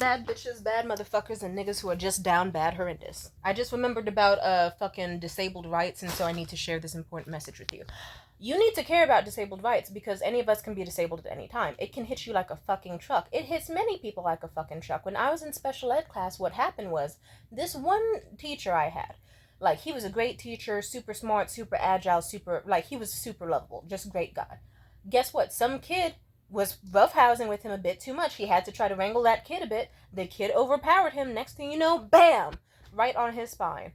bad bitches, bad motherfuckers, and niggas who are just down bad horrendous. I just remembered about fucking disabled rights, and so I need to share this important message with you. You need to care about disabled rights because any of us can be disabled at any time. It can hit you like a fucking truck. It hits many people like a fucking truck. When I was in special ed class, what happened was this one teacher I had, like, he was a great teacher, super smart, super agile, super, like, he was super lovable, just a great guy. Guess what? Some kid was roughhousing with him a bit too much. He had to try to wrangle that kid a bit. The kid overpowered him. Next thing you know, bam! Right on his spine.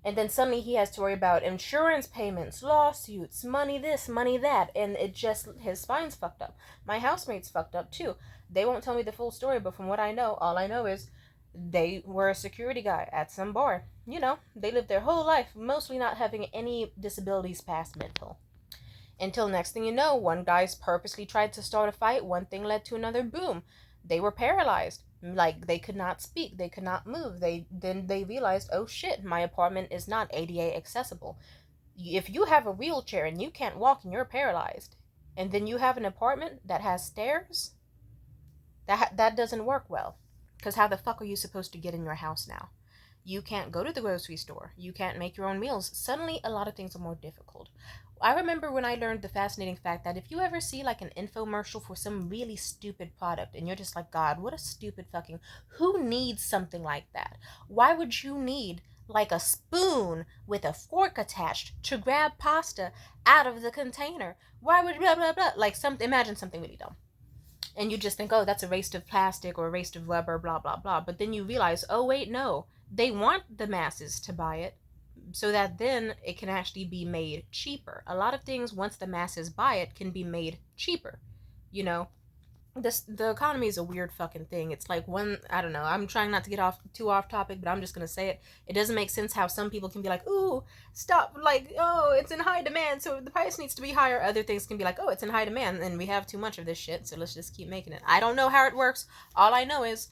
And then suddenly he has to worry about insurance payments, lawsuits, money this, money that, and it just, his spine's fucked up. My housemate's fucked up too. They won't tell me the full story, but from what I know, all I know is they were a security guy at some bar. You know, they lived their whole life mostly not having any disabilities past mental. Until next thing you know, one guy's purposely tried to start a fight, one thing led to another, boom. They were paralyzed. Like, they could not speak, they could not move. Then they realized, oh shit, my apartment is not ADA accessible. If you have a wheelchair and you can't walk and you're paralyzed, and then you have an apartment that has stairs, that doesn't work well. Because how the fuck are you supposed to get in your house now? You can't go to the grocery store. You can't make your own meals. Suddenly, a lot of things are more difficult. I remember when I learned the fascinating fact that if you ever see like an infomercial for some really stupid product and you're just like, God, what a stupid fucking, who needs something like that? Why would you need like a spoon with a fork attached to grab pasta out of the container? Why would blah blah blah? Like, imagine something really dumb. And you just think, oh, that's a waste of plastic or a waste of rubber, blah blah blah. But then you realize, oh wait, no, they want the masses to buy it so that then it can actually be made cheaper. A lot of things, once the masses buy it, can be made cheaper. You know, the economy is a weird fucking thing. It's like one, I don't know, I'm trying not to get too off topic, but I'm just gonna say it. It doesn't make sense how some people can be like, ooh, stop, like, oh, it's in high demand, so the price needs to be higher. Other things can be like, oh, it's in high demand and we have too much of this shit, so let's just keep making it. I don't know how it works. All I know is,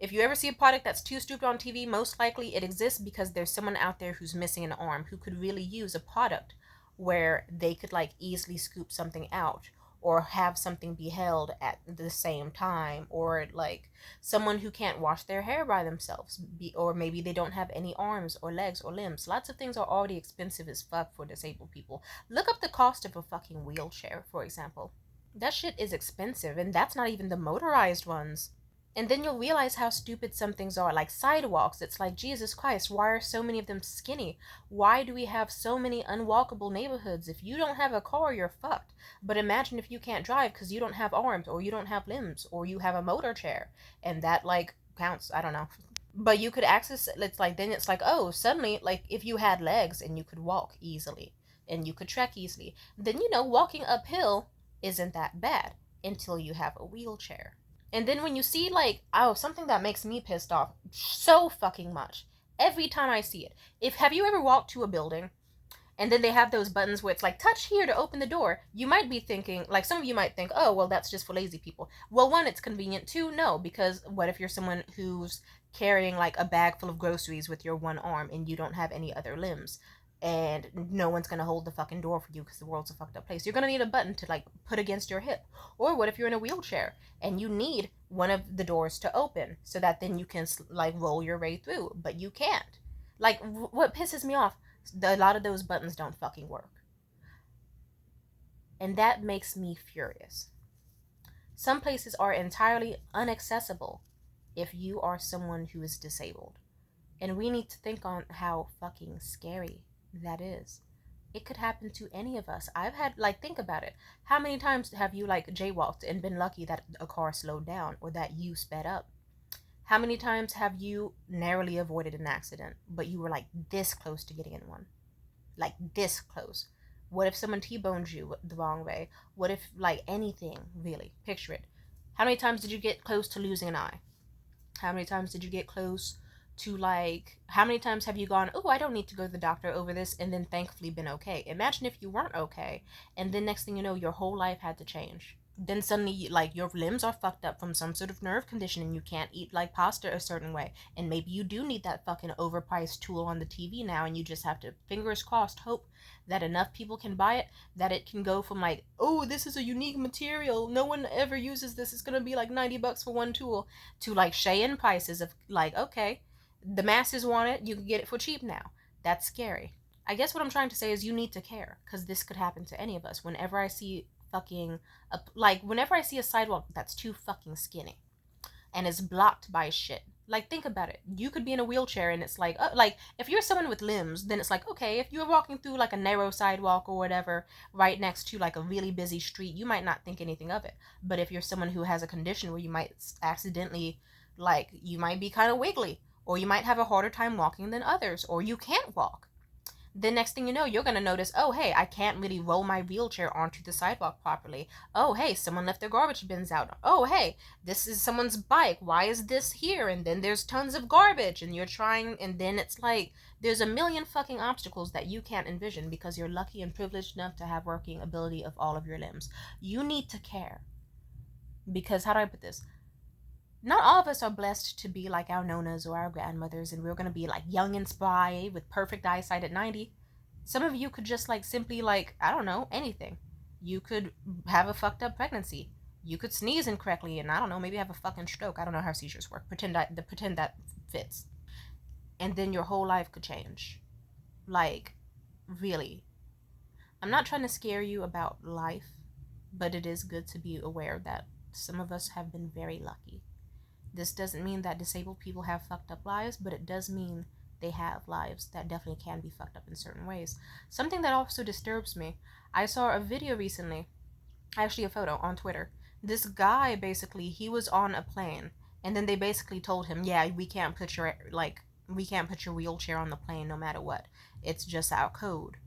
if you ever see a product that's too stupid on TV, most likely it exists because there's someone out there who's missing an arm who could really use a product where they could like easily scoop something out or have something be held at the same time, or like someone who can't wash their hair by themselves, or maybe they don't have any arms or legs or limbs. Lots of things are already expensive as fuck for disabled people. Look up the cost of a fucking wheelchair, for example. That shit is expensive, and that's not even the motorized ones. And then you'll realize how stupid some things are, like sidewalks. It's like, Jesus Christ, why are so many of them skinny? Why do we have so many unwalkable neighborhoods? If you don't have a car, you're fucked. But imagine if you can't drive because you don't have arms, or you don't have limbs, or you have a motor chair. And that, like, counts. I don't know. But you could access, it's like, then it's like, oh, suddenly, like, if you had legs and you could walk easily, and you could trek easily, then, you know, walking uphill isn't that bad until you have a wheelchair. And then when you see, like, oh, something that makes me pissed off so fucking much, every time I see it. Have you ever walked to a building and then they have those buttons where it's like, touch here to open the door? You might be thinking, like, some of you might think, oh, well, that's just for lazy people. Well, one, it's convenient. Two, no, because what if you're someone who's carrying like a bag full of groceries with your one arm and you don't have any other limbs? And no one's gonna hold the fucking door for you because the world's a fucked up place. You're gonna need a button to like put against your hip. Or what if you're in a wheelchair and you need one of the doors to open so that then you can like roll your way through, but you can't. Like, what pisses me off, a lot of those buttons don't fucking work, and that makes me furious. Some places are entirely inaccessible if you are someone who is disabled, and we need to think on how fucking scary that is. It could happen to any of us. I've had, like, think about it. How many times have you, like, jaywalked and been lucky that a car slowed down or that you sped up? How many times have you narrowly avoided an accident, but you were, like, this close to getting in one? Like, this close. What if someone T-boned you the wrong way? What if, like, anything, really? Picture it. How many times did you get close to losing an eye? How many times did you get close to, like, how many times have you gone, oh, I don't need to go to the doctor over this, and then thankfully been okay? Imagine if you weren't okay, and then next thing you know, your whole life had to change. then suddenly like your limbs are fucked up from some sort of nerve condition and you can't eat like pasta a certain way, and maybe you do need that fucking overpriced tool on the TV now, and you just have to, fingers crossed, hope that enough people can buy it that it can go from like, oh, this is a unique material, no one ever uses this, it's gonna be like $90 for one tool, to like Shein prices of like, okay, the masses want it, you can get it for cheap now. That's scary. I guess what I'm trying to say is you need to care, because this could happen to any of us. Whenever I see fucking whenever I see a sidewalk that's too fucking skinny and is blocked by shit. Like, think about it. You could be in a wheelchair and it's like if you're someone with limbs, then it's like, okay, if you're walking through like a narrow sidewalk or whatever, right next to like a really busy street, you might not think anything of it. But if you're someone who has a condition where you might accidentally, like, you might be kind of wiggly, or you might have a harder time walking than others, or you can't walk, the next thing you know, you're going to notice, oh, hey, I can't really roll my wheelchair onto the sidewalk properly. Oh, hey, someone left their garbage bins out. Oh, hey, this is someone's bike. Why is this here? And then there's tons of garbage, and you're trying, and then it's like there's a million fucking obstacles that you can't envision because you're lucky and privileged enough to have working ability of all of your limbs. You need to care. Because, how do I put this? Not all of us are blessed to be like our nonas or our grandmothers, and we're going to be like young and spry with perfect eyesight at 90. Some of you could just like simply, like, I don't know, anything. You could have a fucked up pregnancy. You could sneeze incorrectly and, I don't know, maybe have a fucking stroke. I don't know how seizures work. Pretend that fits. And then your whole life could change. Like, really. I'm not trying to scare you about life, but it is good to be aware that some of us have been very lucky. This doesn't mean that disabled people have fucked up lives, but it does mean they have lives that definitely can be fucked up in certain ways. Something that also disturbs me, I saw a video recently, actually a photo on Twitter. This guy, basically, he was on a plane, and then they basically told him, yeah, we can't put your wheelchair on the plane no matter what. It's just our code.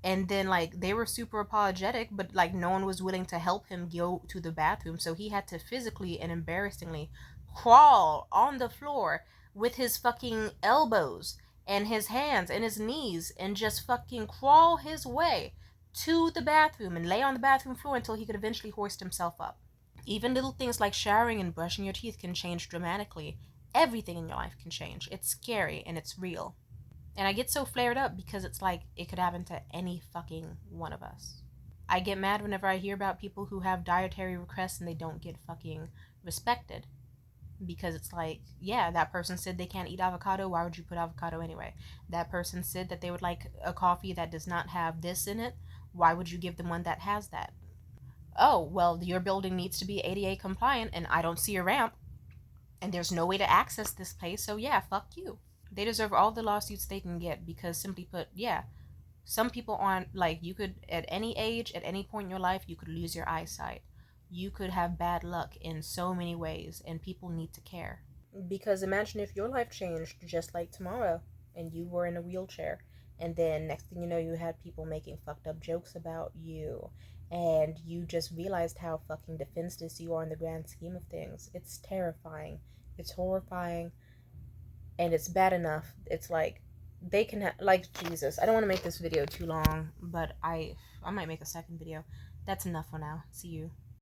And then like they were super apologetic, but like no one was willing to help him go to the bathroom, so he had to physically and embarrassingly crawl on the floor with his fucking elbows and his hands and his knees and just fucking crawl his way to the bathroom and lay on the bathroom floor until he could eventually hoist himself up. Even little things like showering and brushing your teeth can change dramatically. Everything in your life can change. It's scary and it's real. And I get so flared up because it's like it could happen to any fucking one of us. I get mad whenever I hear about people who have dietary requests and they don't get fucking respected. Because it's like, yeah, that person said they can't eat avocado. Why would you put avocado anyway? That person said that they would like a coffee that does not have this in it. Why would you give them one that has that? Oh, well, your building needs to be ADA compliant and I don't see a ramp and there's no way to access this place, so yeah, fuck you. They deserve all the lawsuits they can get because, simply put, yeah, some people aren't, like, you could, at any age, at any point in your life, you could lose your eyesight. You could have bad luck in so many ways, and people need to care. Because imagine if your life changed just like tomorrow and you were in a wheelchair, and then next thing you know, you had people making fucked up jokes about you, and you just realized how fucking defenseless you are in the grand scheme of things. It's terrifying. It's horrifying. And it's bad enough. It's like they can like, Jesus, I don't want to make this video too long, but I might make a second video. That's enough for now. See you.